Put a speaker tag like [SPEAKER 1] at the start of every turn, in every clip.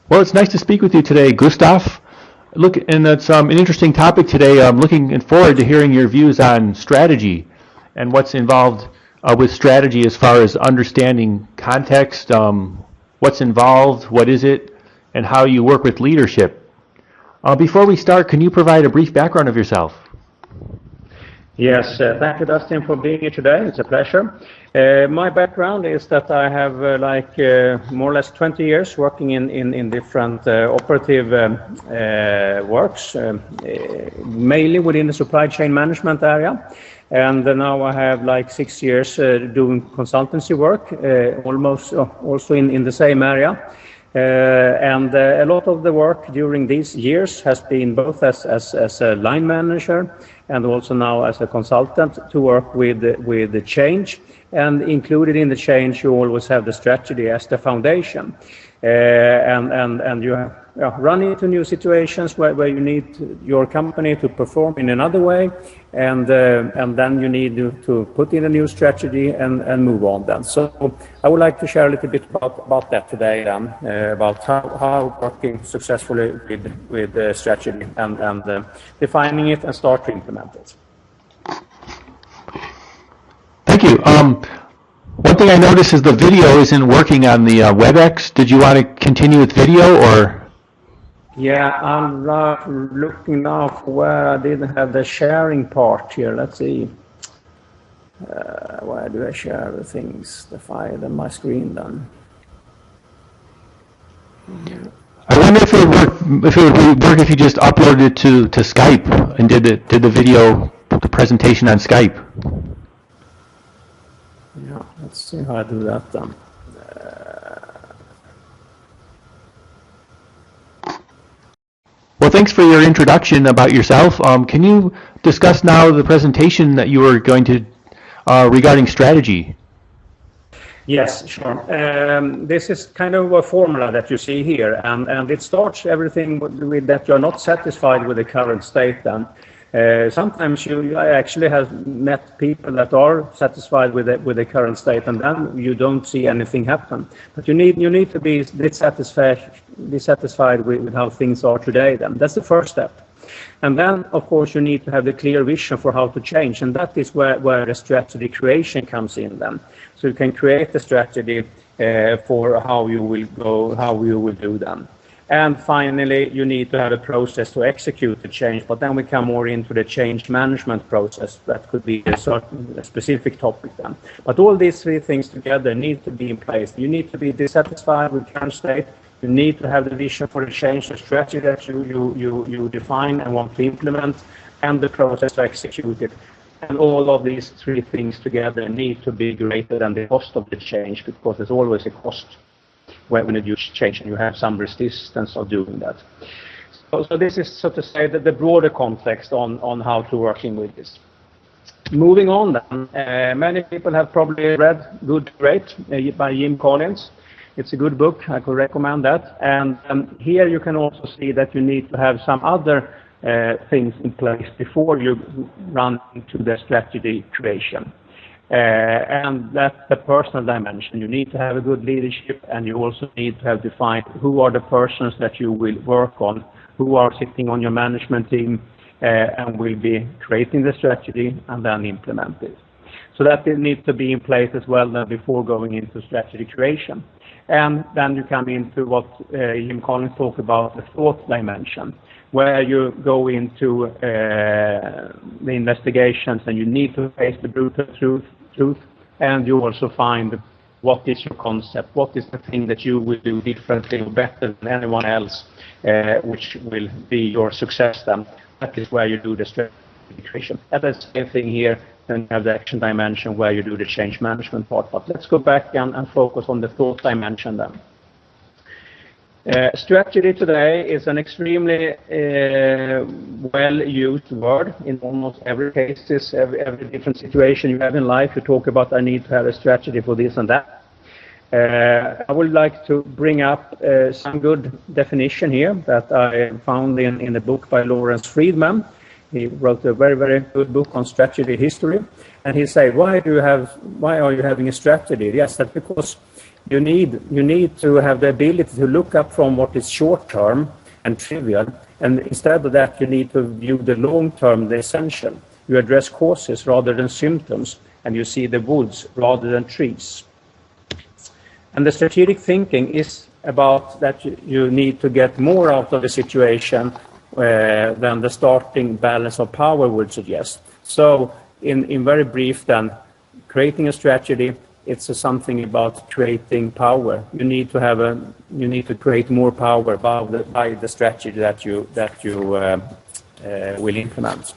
[SPEAKER 1] Well, it's nice to speak with you today, Gustav. Look, and it's an interesting topic today. I'm looking forward to hearing your views on strategy and what's involved with strategy as far as understanding context, what's involved, what is it, and how you work with leadership. Before we start, can you provide a brief background of yourself?
[SPEAKER 2] Yes, thank you, Dustin, for being here today. It's a pleasure. My background is that I have more or less 20 years working in different operative works, mainly within the supply chain management area. And now I have 6 years doing consultancy work, almost also in the same area. And a lot of the work during these years has been both as a line manager and also now as a consultant to work with the change. And included in the change, you always have the strategy as the foundation. And you run into new situations where you need your company to perform in another way, and then you need to put in a new strategy and move on then. So I would like to share a little bit about that today then, about how working successfully with strategy and defining it and start to implement it.
[SPEAKER 1] Thank you. One thing I noticed is the video isn't working on the WebEx. Did you want to continue with video or?
[SPEAKER 2] Yeah, I'm looking now for where I didn't have the sharing part here. Let's see. Where do I share the things, the file on my screen then?
[SPEAKER 1] I wonder if it would work if you just uploaded it to Skype and did the video, the presentation on Skype.
[SPEAKER 2] Yeah, let's see how I do that then.
[SPEAKER 1] Well, thanks for your introduction about yourself. Can you discuss now the presentation that you were going to regarding strategy?
[SPEAKER 2] Yes, sure. This is kind of a formula that you see here, and it starts everything with that you're not satisfied with the current state then. Sometimes you actually have met people that are satisfied with the current state, and then you don't see anything happen. But you need to be satisfied with how things are today. Then that's the first step, and then of course you need to have the clear vision for how to change, and that is where the strategy creation comes in. Then, so you can create a strategy for how you will go, how you will do them. And finally, you need to have a process to execute the change, but then we come more into the change management process. That could be a specific topic then. But all these three things together need to be in place. You need to be dissatisfied with current state. You need to have the vision for the change, the strategy that you define and want to implement, and the process to execute it. And all of these three things together need to be greater than the cost of the change, because there's always a cost when you change and you have some resistance of doing that. So this is, so to say, the broader context on how to working with this. Moving on then, many people have probably read Good to Great by Jim Collins. It's a good book, I could recommend that. And here you can also see that you need to have some other things in place before you run into the strategy creation. And that's the personal dimension. You need to have a good leadership, and you also need to have defined who are the persons that you will work on, who are sitting on your management team and will be creating the strategy and then implement it. So that needs to be in place as well before going into strategy creation. And then you come into what Jim Collins talked about, the thought dimension, where you go into the investigations and you need to face the brutal truth, and you also find what is your concept, what is the thing that you will do differently or better than anyone else, which will be your success then. That is where you do the strategy creation. And that's the same thing here, then you have the action dimension where you do the change management part. But let's go back and focus on the thought dimension then. Strategy today is an extremely well-used word in almost every case, every different situation you have in life. You talk about, I need to have a strategy for this and that. I would like to bring up some good definition here that I found in a book by Lawrence Friedman. He wrote a very, very good book on strategy history. And he said, why are you having a strategy? Yes, that's because you need to have the ability to look up from what is short term and trivial, and instead of that you need to view the long term, the essential. You address causes rather than symptoms, and you see the woods rather than trees. And the strategic thinking is about that you need to get more out of the situation than the starting balance of power would suggest. So in very brief then, creating a strategy, it's something about creating power. You need to create more power by the strategy that you will implement.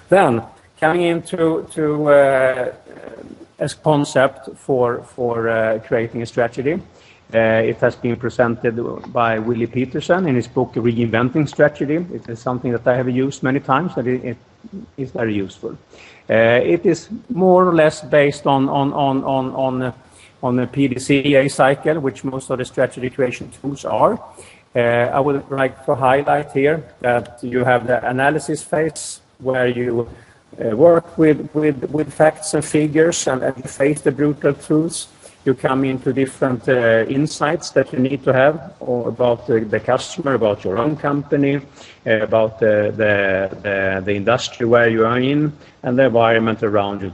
[SPEAKER 2] Then coming into as concept for creating a strategy, it has been presented by Willie Peterson in his book Reinventing Strategy. It is something that I have used many times, and it is very useful. It is more or less based on the PDCA cycle, which most of the strategy creation tools are. I would like to highlight here that you have the analysis phase, where you work with facts and figures and you face the brutal truths. You come into different insights that you need to have about the customer, about your own company, about the industry where you are in, and the environment around you,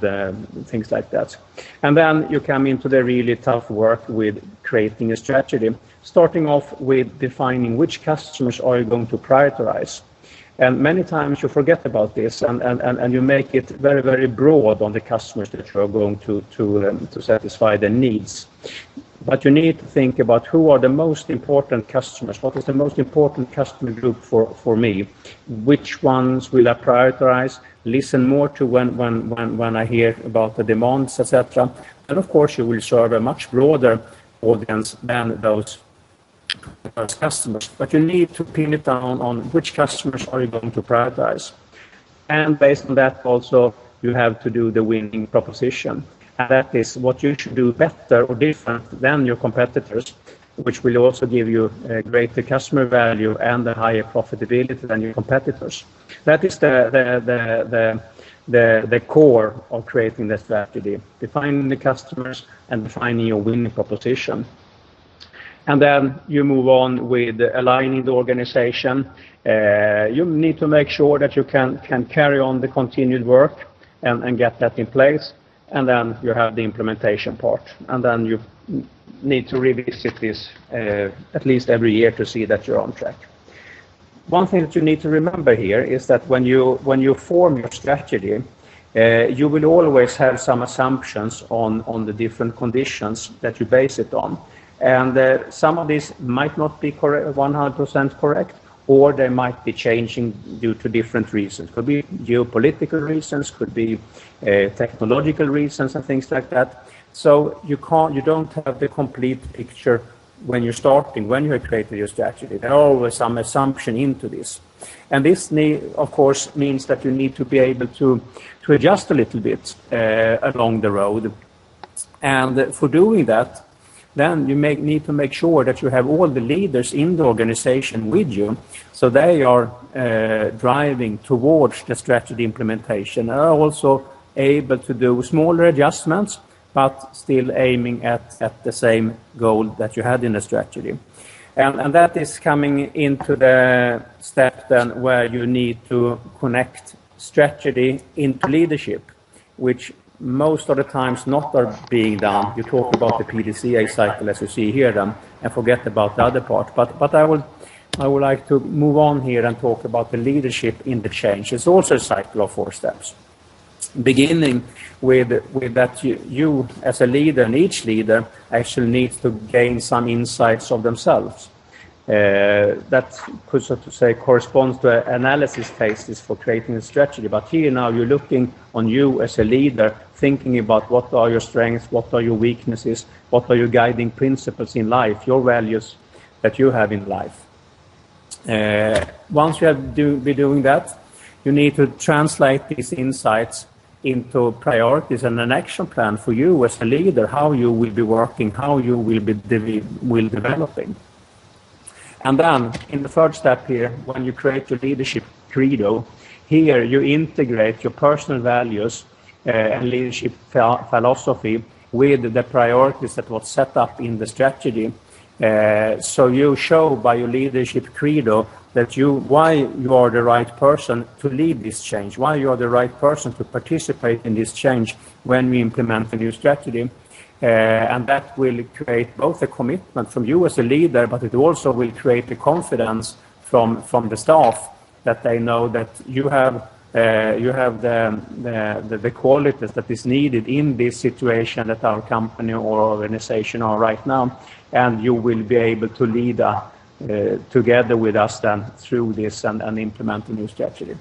[SPEAKER 2] things like that. And then you come into the really tough work with creating a strategy, starting off with defining which customers are you going to prioritize. And many times you forget about this, and you make it very, very broad on the customers that you are going to satisfy their needs. But you need to think about who are the most important customers. What is the most important customer group for me? Which ones will I prioritize? Listen more to when I hear about the demands, etc. And of course, you will serve a much broader audience than those customers, but you need to pin it down on which customers are you going to prioritize. And based on that also, you have to do the winning proposition. And that is what you should do better or different than your competitors, which will also give you a greater customer value and a higher profitability than your competitors. That is the core of creating the strategy, defining the customers and defining your winning proposition. And then you move on with aligning the organization. You need to make sure that you can carry on the continued work and get that in place. And then you have the implementation part. And then you need to revisit this at least every year to see that you're on track. One thing that you need to remember here is that when you form your strategy, you will always have some assumptions on the different conditions that you base it on. And some of these might not be 100% correct, or they might be changing due to different reasons. Could be geopolitical reasons, could be technological reasons and things like that. So you don't have the complete picture when you're starting, when you have created your strategy. There are always some assumption into this. And this, of course, means that you need to be able to adjust a little bit along the road. And for doing that, then you need to make sure that you have all the leaders in the organization with you, so they are driving towards the strategy implementation and are also able to do smaller adjustments, but still aiming at the same goal that you had in the strategy. And that is coming into the step then where you need to connect strategy into leadership, which most of the times not are being done. You talk about the PDCA cycle as you see here then, and forget about the other part. But I would like to move on here and talk about the leadership in the change. It's also a cycle of 4 steps. Beginning with that you as a leader, and each leader actually needs to gain some insights of themselves. That could, so to say, corresponds to analysis phases for creating a strategy. But here now you're looking on you as a leader, thinking about what are your strengths, what are your weaknesses, what are your guiding principles in life, your values that you have in life. Once you have been doing that, you need to translate these insights into priorities and an action plan for you as a leader, how you will be working, how you will be developing. And then in the third step here, when you create your leadership credo, here you integrate your personal values and leadership philosophy with the priorities that was set up in the strategy. So you show by your leadership credo that why you are the right person to lead this change, why you are the right person to participate in this change when we implement a new strategy. And that will create both a commitment from you as a leader, but it also will create the confidence from the staff that they know that you have the qualities that is needed in this situation that our company or organization are right now, and you will be able to lead together with us then through this and implement a new strategy.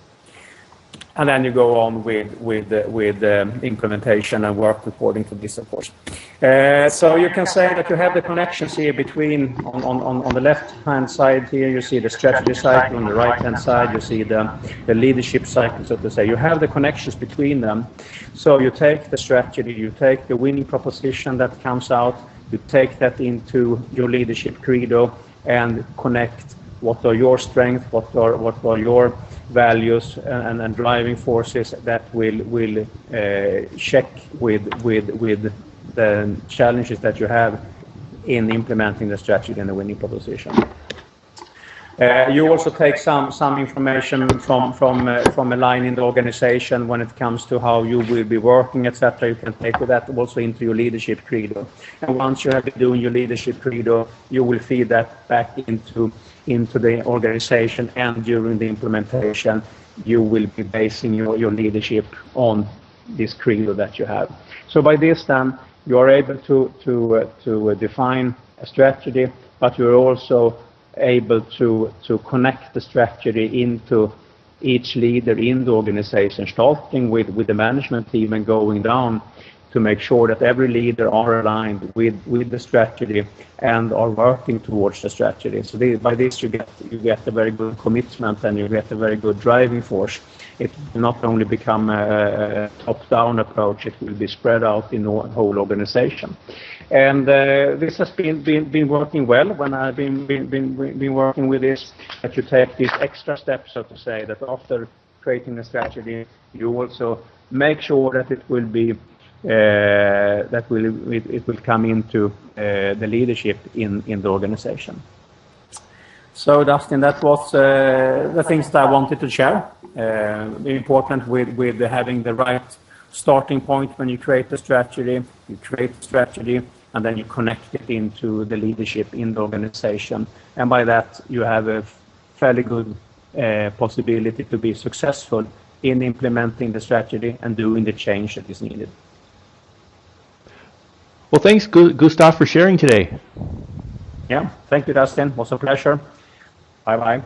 [SPEAKER 2] And then you go on with implementation and work according to this, of course. So you can say that you have the connections here between, on the left-hand side here, you see the strategy cycle. On the right-hand side, you see the leadership cycle, so to say. You have the connections between them. So you take the strategy, you take the winning proposition that comes out, you take that into your leadership credo and connect what are your strengths, what are your values and driving forces that will check with the challenges that you have in implementing the strategy and the winning proposition. You also take some information from aligning the organization when it comes to how you will be working, etc. You can take that also into your leadership credo. And once you have been doing your leadership credo, you will feed that back into the organization, and during the implementation, you will be basing your leadership on this credo that you have. So by this, then, you are able to define a strategy, but you're also able to connect the strategy into each leader in the organization, starting with the management team and going down to make sure that every leader are aligned with the strategy and are working towards the strategy. So by this you get a very good commitment, and you get a very good driving force. It will not only become a top-down approach, it will be spread out in the whole organization. And this has been working well when I've been working with this, that you take these extra steps, so to say, that after creating a strategy, you also make sure that it will be it will come into the leadership in the organization. So, Dustin, that was the things that I wanted to share. Important with having the right starting point when you create the strategy. You create the strategy, and then you connect it into the leadership in the organization. And by that, you have a fairly good possibility to be successful in implementing the strategy and doing the change that is needed.
[SPEAKER 1] Well, thanks, Gustav, for sharing today.
[SPEAKER 2] Yeah, thank you, Dustin. It was a pleasure. Bye-bye.